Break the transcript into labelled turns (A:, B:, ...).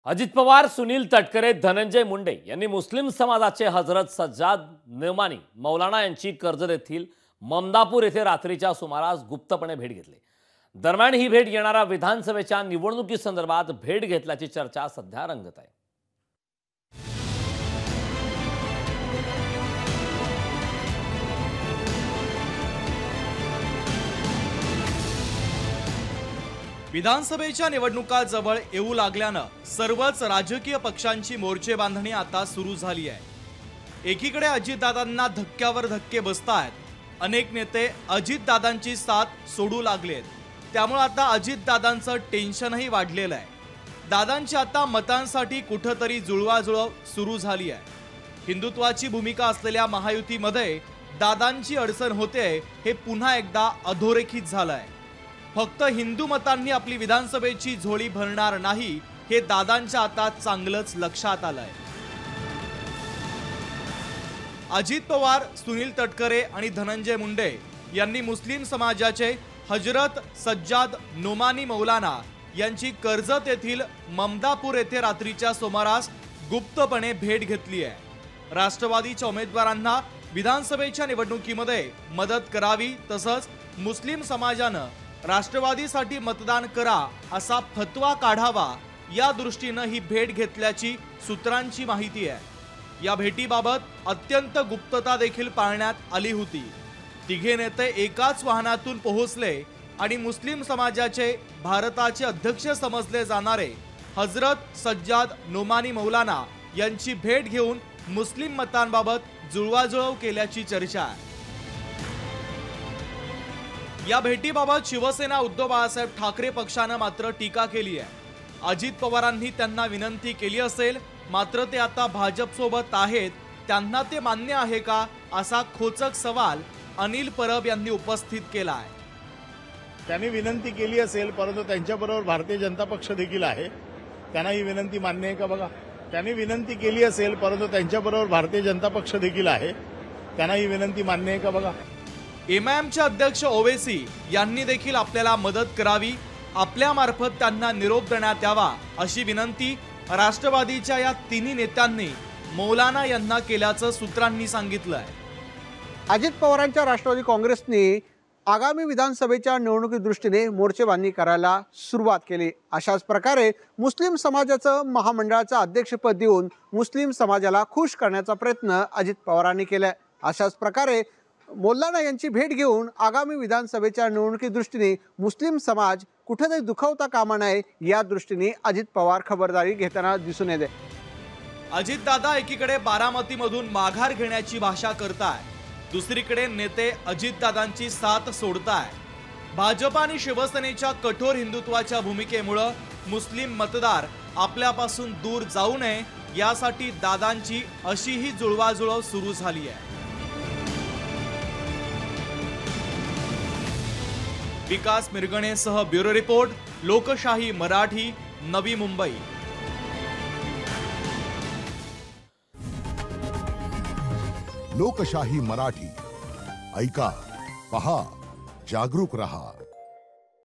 A: अजित पवार, सुनील तटकरे, धनंजय मुंडे यांनी मुस्लिम समाजाचे हजरत सज्जाद नोमानी मौलाना यांची कर्जत येथील ममदापूर येथे रात्रीच्या सुमारास गुप्तपणे भेट घेतली। दरम्यान ही भेट येणाऱ्या विधानसभेच्या निवडणुकीसंदर्भात भेट घेतल्याची चर्चा सध्या रंगत आहे।
B: विधानसभेच्या निवडणुका जवळ येऊ लागल्यानं सर्वच राजकीय पक्षांची मोर्चे बांधणी आता सुरू झाली आहे। एकीकडे अजितदादांना धक्क्यावर धक्के बसतायत, अनेक नेते अजितदादांची साथ सोडू लागलेत। त्यामुळे आता अजितदादांचं टेन्शनही वाढलेलं आहे। दादांची आता मतांसाठी कुठेतरी जुळवाजुळव सुरू झाली आहे। हिंदुत्वाची भूमिका असलेल्या महायुतीमध्ये दादांची अडचण होते हे पुन्हा एकदा अधोरेखित झालंय। फक्त हिंदू मतांनी आपली विधानसभेची झोळी भरणार नाही हे दादांच्या आता चांगलंच लक्षात आलंय। अजित पवार, सुनील तटकरे आणि धनंजय मुंडे यांनी मुस्लिम समाजाचे हजरत सज्जाद नोमानी मौलाना यांची कर्जत येथील ममदापूर येथे रात्रीच्या सुमारास गुप्तपणे भेट घेतली आहे। राष्ट्रवादीच्या उमेदवारांना विधानसभेच्या निवडणुकीमध्ये मदत करावी, तसंच मुस्लिम समाजानं राष्ट्रवादीसाठी मतदान करा असा फतवा काढावा या दृष्टीनं ही भेट घेतल्याची सूत्रांची माहिती आहे। या भेटीबाबत अत्यंत गुप्तता देखील पाळण्यात आली होती। तिघे नेते एकाच वाहनातून पोहोचले आणि मुस्लिम समाजाचे भारताचे अध्यक्ष समजले जाणारे हजरत सज्जाद नोमानी मौलाना यांची भेट घेऊन मुस्लिम मतांबाबत जुळवाजुळव केल्याची चर्चा आहे। या भेटीबाबत शिवसेना उद्धव बाळासाहेब ठाकरे पक्षानं मात्र टीका केली आहे। अजित पवारांनी त्यांना विनंती केली असेल, मात्र ते आता भाजप सोबत आहेत, त्यांना ते मान्य आहे का असा खोचक सवाल अनिल परब यांनी उपस्थित केला आहे।
C: त्यांनी विनंती केली असेल, परंतु त्यांच्याबरोबर भारतीय जनता पक्ष देखील आहे, त्यांना ही विनंती मान्य आहे का बघा। त्यांनी विनंती केली असेल, परंतु त्यांच्याबरोबर भारतीय जनता पक्ष देखील आहे, त्यांना ही विनंती मान्य आहे का बघा।
B: एमआयएमचे अध्यक्ष ओवेसी यांनी देखील आपल्याला मदत करावी, आपल्या मार्फत त्यांना निरोप देण्यात यावा अशी विनंती राष्ट्रवादीच्या या तिन्ही नेत्यांनी मौलाना यांना केल्याचं सूत्रांनी सांगितलंय।
D: अजित पवारांच्या राष्ट्रवादी काँग्रेसने आगामी विधानसभेच्या निवडणुकीदृष्टीने मोर्चेबांधणी करायला सुरुवात केली। अशाच प्रकारे मुस्लिम समाजाचं महामंडळाचं अध्यक्षपद देऊन मुस्लिम समाजाला खुश करण्याचा प्रयत्न अजित पवारांनी केलाय। अशाच प्रकारे मौलाना यांची भेट घेऊन आगामी विधानसभेच्या निवडणुकीदृष्टीने मुस्लिम समाज कुठेतरी दुखावता कामा नये या दृष्टीने अजित पवार खबरदारी घेताना दिसून येते।
B: अजितदादा एकीकडे बारामतीमधून माघार घेण्याची भाषा करताय, दुसरीकडे नेते अजितदादांची साथ सोडताय। भाजप आणि शिवसेनेच्या कठोर हिंदुत्वाच्या भूमिकेमुळे मुस्लिम मतदार आपल्यापासून दूर जाऊ नये यासाठी दादांची अशीही जुळवाजुळव सुरू झाली आहे। विकास मिरगणेसह ब्युरो रिपोर्ट, लोकशाही मराठी, नवी मुंबई।
E: लोकशाही मराठी ऐका, पहा, जागरूक रहा।